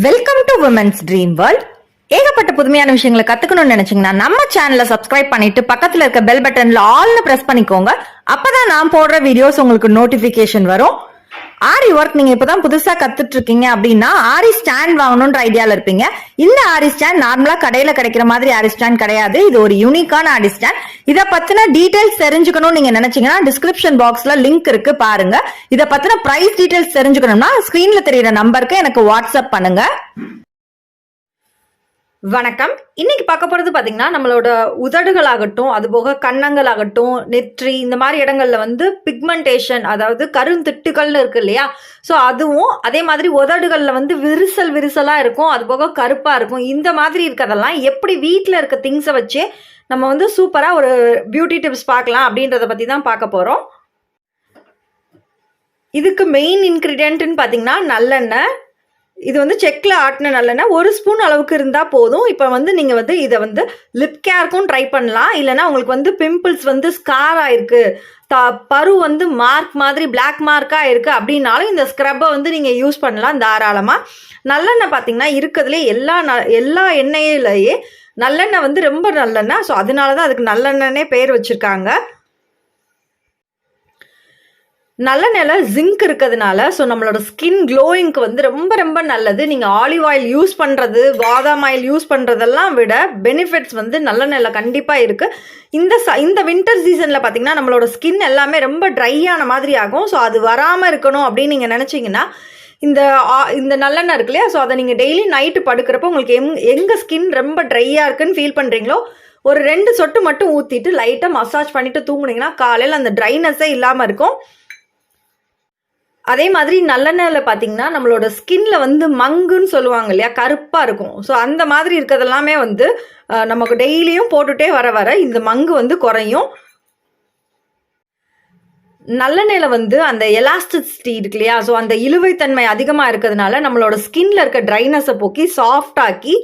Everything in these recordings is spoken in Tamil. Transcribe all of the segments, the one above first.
Welcome to women's dream world. ஏகப்பட்ட புதுமையான விஷயங்களை கத்துக்கணும்னு நினைச்சீங்கன்னா நம்ம சேனலை சப்ஸ்கிரைப் பண்ணிட்டு பக்கத்துல இருக்க பெல் பட்டன்ல ஆல்னு பிரஸ் பண்ணிக்கோங்க. அப்பதான் நான் போடுற வீடியோஸ் உங்களுக்கு நோட்டிபிகேஷன் வரும். ஆரி ஒர்க் நீங்க இப்பதான் புதுசா கத்துட்டு இருக்கீங்க அப்படின்னா ஆரி ஸ்டாண்ட் வாங்கணும்ன்ற ஐடியால இருப்பீங்க. இந்த ஆரி ஸ்டாண்ட் நார்மலா கடையில கிடைக்கிற மாதிரி ஆரி ஸ்டாண்ட் கிடையாது. இது ஒரு யூனிக்கான ஆரி ஸ்டாண்ட். இத பத்தின டீடைல்ஸ் தெரிஞ்சுக்கணும்னு நீங்க நினைச்சீங்கன்னா டிஸ்கிரிப்ஷன் பாக்ஸ்ல லிங்க் இருக்கு, பாருங்க. இத பத்தின பிரைஸ் டீடைல்ஸ் தெரிஞ்சுக்கணும்னா ஸ்கிரீன்ல தெரியுற நம்பருக்கு எனக்கு வாட்ஸ்அப் பண்ணுங்க. வணக்கம். இன்னைக்கு பார்க்க போறது பாத்தீங்கன்னா நம்மளோட உதடுகள் ஆகட்டும், அது போக கன்னங்கள் ஆகட்டும், நெற்றி, இந்த மாதிரி இடங்கள்ல பிக்மெண்டேஷன், அதாவது கருந்திட்டுகள்னு இருக்கு இல்லையா, ஸோ அதுவும் அதே மாதிரி உதடுகள்ல விரிசலா இருக்கும், அது போக கருப்பா இருக்கும். இந்த மாதிரி இருக்கிறதெல்லாம் எப்படி வீட்டில் இருக்க திங்ஸை வச்சே நம்ம சூப்பரா ஒரு பியூட்டி டிப்ஸ் பார்க்கலாம் அப்படின்றத பத்தி தான் பார்க்க போறோம். இதுக்கு மெயின் இன்கிரீடியன்ட்னு பார்த்தீங்கன்னா நல்லெண்ணெய். இது செக்கில் ஆட்டின நல்லெண்ணெய் 1 ஸ்பூன் அளவுக்கு இருந்தால் போதும். இப்போ நீங்கள் இதை லிப் கேருக்கும் ட்ரை பண்ணலாம். இல்லைனா உங்களுக்கு பிம்பிள்ஸ் ஸ்கார் ஆயிருக்கு, பரு மார்க் மாதிரி பிளாக் மார்க்காக இருக்குது அப்படின்னாலும் இந்த ஸ்க்ரப்பை நீங்கள் யூஸ் பண்ணலாம் தாராளமாக. நல்லெண்ணெய் பார்த்தீங்கன்னா இருக்கிறதுலே எல்லா எண்ணெயிலேயே நல்லெண்ணெய் ரொம்ப நல்லெண்ணெய். ஸோ அதனால தான் அதுக்கு நல்லெண்ணெய்னே பேர் வச்சுருக்காங்க. நல்லெண்ணெயில ஜிங்க் இருக்கிறதுனால ஸோ நம்மளோட ஸ்கின் க்ளோயிங்க்கு ரொம்ப ரொம்ப நல்லது. நீங்கள் ஆலிவ் ஆயில் யூஸ் பண்ணுறது, பாதாம் ஆயில் யூஸ் பண்ணுறதெல்லாம் விட பெனிஃபிட்ஸ் நல்லெண்ணெயில கண்டிப்பாக இருக்குது. இந்த வின்டர் சீசனில் பார்த்தீங்கன்னா நம்மளோட ஸ்கின் எல்லாமே ரொம்ப ட்ரையான மாதிரி ஆகும். ஸோ அது வராமல் இருக்கணும் அப்படின்னு நீங்கள் நினச்சிங்கன்னா இந்த நல்லெண்ணெய் இருக்கு இல்லையா, ஸோ அதை நீங்கள் டெய்லி நைட்டு படுக்கிறப்போ உங்களுக்கு எங்கே ஸ்கின் ரொம்ப ட்ரையாக இருக்குன்னு ஃபீல் பண்ணுறீங்களோ ஒரு 2 சொட்டு மட்டும் ஊற்றிட்டு லைட்டாக மசாஜ் பண்ணிவிட்டு தூங்குனீங்கன்னா காலையில் அந்த ட்ரைனஸே இல்லாமல் இருக்கும். அதே மாதிரி நல்லெண்ணெயில் பார்த்தீங்கன்னா நம்மளோட ஸ்கின்ல மங்குன்னு சொல்லுவாங்க இல்லையா, கருப்பாக இருக்கும். ஸோ அந்த மாதிரி இருக்கிறதெல்லாமே நமக்கு டெய்லியும் போட்டுட்டே வர இந்த மங்கு குறையும். நல்லெண்ணெயில் அந்த எலாஸ்டிசிட்டி இருக்கு இல்லையா, ஸோ அந்த இழுவைத்தன்மை அதிகமாக இருக்கிறதுனால நம்மளோட ஸ்கின்ல இருக்க ட்ரைனஸை போக்கி சாஃப்டாக்கி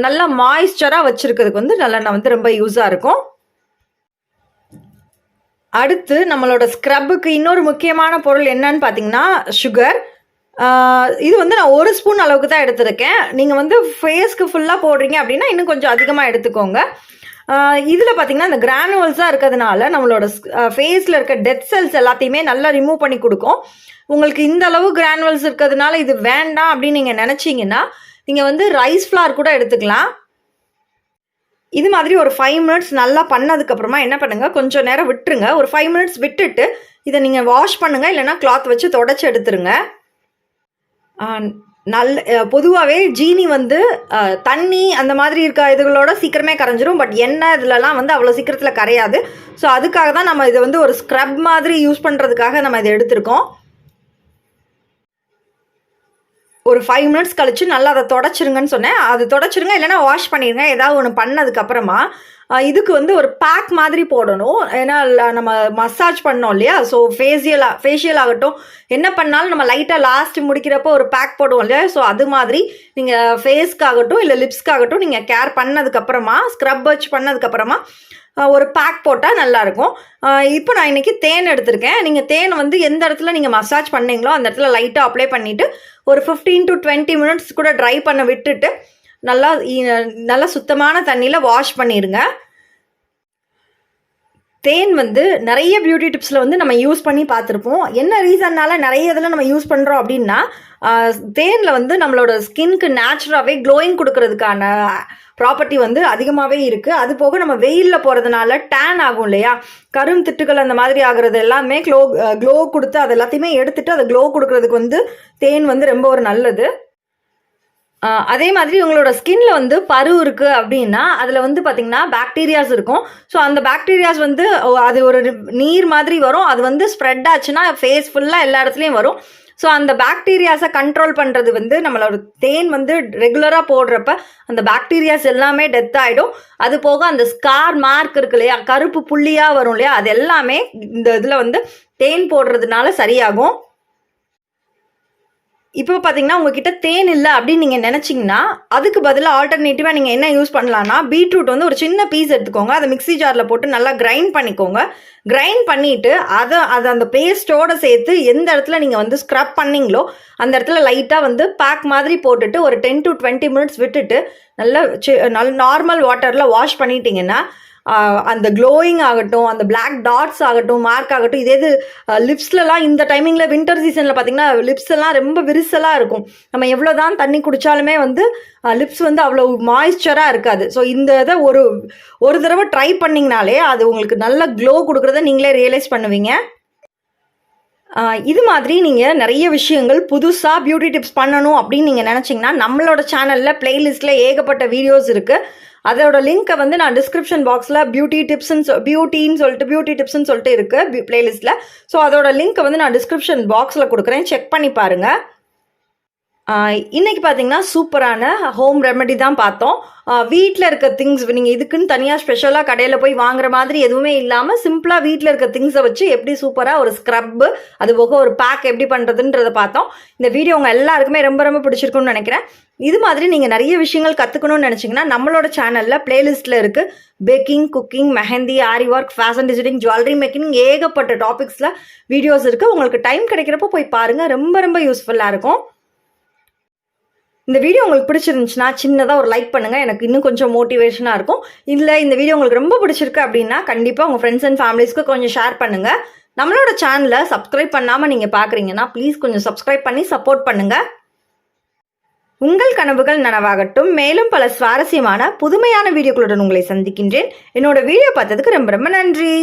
நல்லா மாய்ஸ்சராக வச்சுருக்கிறதுக்கு நல்லெண்ணெய் ரொம்ப யூஸாக இருக்கும். அடுத்து நம்மளோட ஸ்க்ரப்புக்கு இன்னொரு முக்கியமான பொருள் என்னன்னு பார்த்தீங்கன்னா சுகர். இது நான் 1 ஸ்பூன் அளவுக்கு தான் எடுத்திருக்கேன். நீங்கள் ஃபேஸ்க்கு ஃபுல்லாக போடுறீங்க அப்படின்னா இன்னும் கொஞ்சம் அதிகமாக எடுத்துக்கோங்க. இதில் பார்த்தீங்கன்னா இந்த கிரானுவல்ஸாக இருக்கிறதுனால நம்மளோட ஃபேஸில் இருக்க டெட் செல்ஸ் எல்லாத்தையுமே நல்லா ரிமூவ் பண்ணி கொடுக்கும். உங்களுக்கு இந்த அளவு கிரானுவல்ஸ் இருக்கிறதுனால இது வேண்டாம் அப்படின்னு நீங்கள் நினச்சிங்கன்னா நீங்கள் ரைஸ் ஃப்ளார் கூட எடுத்துக்கலாம். இது மாதிரி ஒரு 5 மினிட்ஸ் நல்லா பண்ணதுக்கப்புறமா என்ன பண்ணுங்கள், கொஞ்சம் நேரம் விட்டுருங்க. ஒரு 5 மினிட்ஸ் விட்டுட்டு இதை நீங்கள் வாஷ் பண்ணுங்கள், இல்லைனா கிளாத் வச்சு தொடச்சி எடுத்துருங்க. பொதுவாகவே ஜீனி தண்ணி அந்த மாதிரி இருக்க இதுகளோட சீக்கிரமே கரைஞ்சிரும். பட் எண்ணெய் இதுலலாம் அவ்வளோ சீக்கிரத்தில் கரையாது. ஸோ அதுக்காக தான் நம்ம இது ஒரு ஸ்க்ரப் மாதிரி யூஸ் பண்ணுறதுக்காக நம்ம இதை எடுத்திருக்கோம். ஒரு 5 மினிட்ஸ் கழிச்சு நல்லா அதை தொடச்சிருங்கன்னு சொன்னேன். அது தொடச்சிருங்க, இல்லைனா வாஷ் பண்ணிடுங்க. ஏதாவது ஒன்று பண்ணதுக்கப்புறமா இதுக்கு ஒரு பேக் மாதிரி போடணும். ஏன்னா நம்ம மசாஜ் பண்ணோம் இல்லையா, ஸோ ஃபேஷியல் ஆகட்டும் என்ன பண்ணாலும் நம்ம லைட்டாக லாஸ்ட் முடிக்கிறப்போ ஒரு பேக் போடுவோம் இல்லையா, ஸோ அது மாதிரி நீங்கள் ஃபேஸ்க்காகட்டும் இல்லை லிப்ஸ்க்காகட்டும் நீங்கள் கேர் பண்ணதுக்கப்புறமா ஸ்க்ரப் வச்சு பண்ணதுக்கப்புறமா ஒரு பேக் போட்டால் நல்லாயிருக்கும். இப்போ நான் இன்றைக்கி தேன் எடுத்திருக்கேன். நீங்கள் தேன் எந்த இடத்துல நீங்கள் மசாஜ் பண்ணீங்களோ அந்த இடத்துல லைட்டாக அப்ளை பண்ணிவிட்டு ஒரு 15 to 20 மினிட்ஸ் கூட ட்ரை பண்ண விட்டுட்டு நல்லா சுத்தமான தண்ணியில் வாஷ் பண்ணிடுங்க. தேன் நிறைய பியூட்டி டிப்ஸில் நம்ம யூஸ் பண்ணி பார்த்துருப்போம். என்ன ரீசன்னால நிறைய இதில் நம்ம யூஸ் பண்ணுறோம் அப்படின்னா தேனில் நம்மளோட ஸ்கின்க்கு நேச்சுராகவே க்ளோயிங் கொடுக்கறதுக்கான ப்ராப்பர்ட்டி அதிகமாகவே இருக்குது. அது போக நம்ம வெயிலில் போகிறதுனால டேன் ஆகும் இல்லையா, கரும் திட்டுகள் அந்த மாதிரி ஆகுறது எல்லாமே க்ளோ கொடுத்து அது எல்லாத்தையுமே எடுத்துகிட்டு அதை க்ளோ கொடுக்கறதுக்கு தேன் ரொம்ப ஒரு நல்லது. அதே மாதிரி உங்களோட ஸ்கின்ல பரு இருக்குது அப்படின்னா அதில் பார்த்தீங்கன்னா பாக்டீரியாஸ் இருக்கும். ஸோ அந்த பாக்டீரியாஸ் அது ஒரு நீர் மாதிரி வரும். அது ஸ்ப்ரெட் ஆச்சுன்னா ஃபேஸ் ஃபுல்லாக எல்லா இடத்துலையும் வரும். ஸோ அந்த பாக்டீரியாஸை கண்ட்ரோல் பண்ணுறது நம்மளோட தேன் ரெகுலராக போடுறப்ப அந்த பாக்டீரியாஸ் எல்லாமே டெத் ஆகிடும். அது போக அந்த ஸ்கார் மார்க் இருக்கு இல்லையா, கருப்பு புள்ளியாக வரும் இல்லையா, அது எல்லாமே இந்த இதில் தேன் போடுறதுனால சரியாகும். இப்போ பார்த்தீங்கன்னா உங்ககிட்ட தேன் இல்லை அப்படின்னு நீங்கள் நினச்சிங்கன்னா அதுக்கு பதிலாக ஆல்டர்னேட்டிவாக நீங்கள் என்ன யூஸ் பண்ணலான்னா பீட்ரூட் வந்து ஒரு சின்ன பீஸ் எடுத்துக்கோங்க, அதை மிக்ஸி ஜாரில் போட்டு நல்லா கிரைண்ட் பண்ணிக்கோங்க. கிரைண்ட் பண்ணிவிட்டு அதை அந்த பேஸ்ட்டோடு சேர்த்து எந்த இடத்துல நீங்கள் வந்து ஸ்க்ரப் பண்ணிங்களோ அந்த இடத்துல லைட்டாக வந்து பேக் மாதிரி போட்டுட்டு ஒரு 10 to 20 மினிட்ஸ் விட்டுட்டு நல்ல நார்மல் வாட்டரில் வாஷ் பண்ணிட்டீங்கன்னா அந்த க்ளோயிங் ஆகட்டும், அந்த பிளாக் டாட்ஸ் ஆகட்டும், மார்க் ஆகட்டும், இதே லிப்ஸ்லலாம் இந்த டைமிங்கில் வின்டர் சீசனில் பார்த்தீங்கன்னா லிப்ஸ் எல்லாம் ரொம்ப விரிசலாக இருக்கும். நம்ம எவ்வளோ தான் தண்ணி குடித்தாலுமே வந்து லிப்ஸ் வந்து அவ்வளோ மாய்ஸ்சராக இருக்காது. ஸோ இந்த இதை ஒரு தடவை ட்ரை பண்ணிங்கனாலே அது உங்களுக்கு நல்ல க்ளோ கொடுக்குறத நீங்களே ரியலைஸ் பண்ணுவீங்க. இது மாதிரி நீங்கள் நிறைய விஷயங்கள் புதுசாக பியூட்டி டிப்ஸ் பண்ணணும் அப்படின்னு நீங்கள் நினச்சிங்கன்னா நம்மளோட சேனலில் பிளேலிஸ்ட்டில் ஏகப்பட்ட வீடியோஸ் இருக்குது. அதோட லிங்க்கை வந்து நான் டிஸ்கிரிப்ஷன் பாக்ஸில் பியூட்டி டிப்ஸ்ன்னு சொல்லிட்டு இருக்குது பிளேலிஸ்ட்டில். ஸோ அதோட லிங்க்கை வந்து நான் டிஸ்கிரிப்ஷன் பாக்ஸில் கொடுக்குறேன், செக் பண்ணி பாருங்கள். இன்றைக்கி பார்த்தீங்கன்னா சூப்பரான ஹோம் ரெமெடி தான் பார்த்தோம். வீட்டில் இருக்க திங்ஸ் நீங்கள் இதுக்குன்னு தனியாக ஸ்பெஷலாக கடையில் போய் வாங்குற மாதிரி எதுவுமே இல்லாமல் சிம்பிளாக வீட்டில் இருக்க திங்ஸை வச்சு எப்படி சூப்பராக ஒரு ஸ்க்ரப்பு அது போக ஒரு பேக் எப்படி பண்ணுறதுன்றதை பார்த்தோம். இந்த வீடியோ உங்கள் எல்லாருக்குமே ரொம்ப ரொம்ப பிடிச்சிருக்குன்னு நினைக்கிறேன். இது மாதிரி நீங்கள் நிறைய விஷயங்கள் கற்றுக்கணும்னு நினச்சிங்கன்னா நம்மளோட சேனலில் பிளேலிஸ்ட்டில் இருக்குது. Baking, cooking, mehndi, aari work, fashion designing, jewellery making, ஏகப்பட்ட டாபிக்ஸில் வீடியோஸ் இருக்குது. உங்களுக்கு டைம் கிடைக்கிறப்போ போய் பாருங்கள், ரொம்ப ரொம்ப யூஸ்ஃபுல்லாக இருக்கும். இந்த வீடியோ உங்களுக்கு பிடிச்சிருந்துச்சுன்னா சின்னதாக ஒரு லைக் பண்ணுங்கள், எனக்கு இன்னும் கொஞ்சம் மோட்டிவேஷனாக இருக்கும். இல்லை இந்த வீடியோ உங்களுக்கு ரொம்ப பிடிச்சிருக்கு அப்படின்னா கண்டிப்பாக உங்கள் ஃப்ரெண்ட்ஸ் அண்ட் ஃபேமிலிஸ்க்கு கொஞ்சம் ஷேர் பண்ணுங்கள். நம்மளோட சேனலை சப்ஸ்கிரைப் பண்ணாமல் நீங்கள் பார்க்குறீங்கன்னா ப்ளீஸ் கொஞ்சம் சப்ஸ்கிரைப் பண்ணி சப்போர்ட் பண்ணுங்கள். உங்கள் கனவுகள் நனவாகட்டும். மேலும் பல சுவாரஸ்யமான புதுமையான வீடியோக்களுடன் உங்களை சந்திக்கின்றேன். என்னோட வீடியோ பார்த்ததுக்கு ரொம்ப ரொம்ப நன்றி.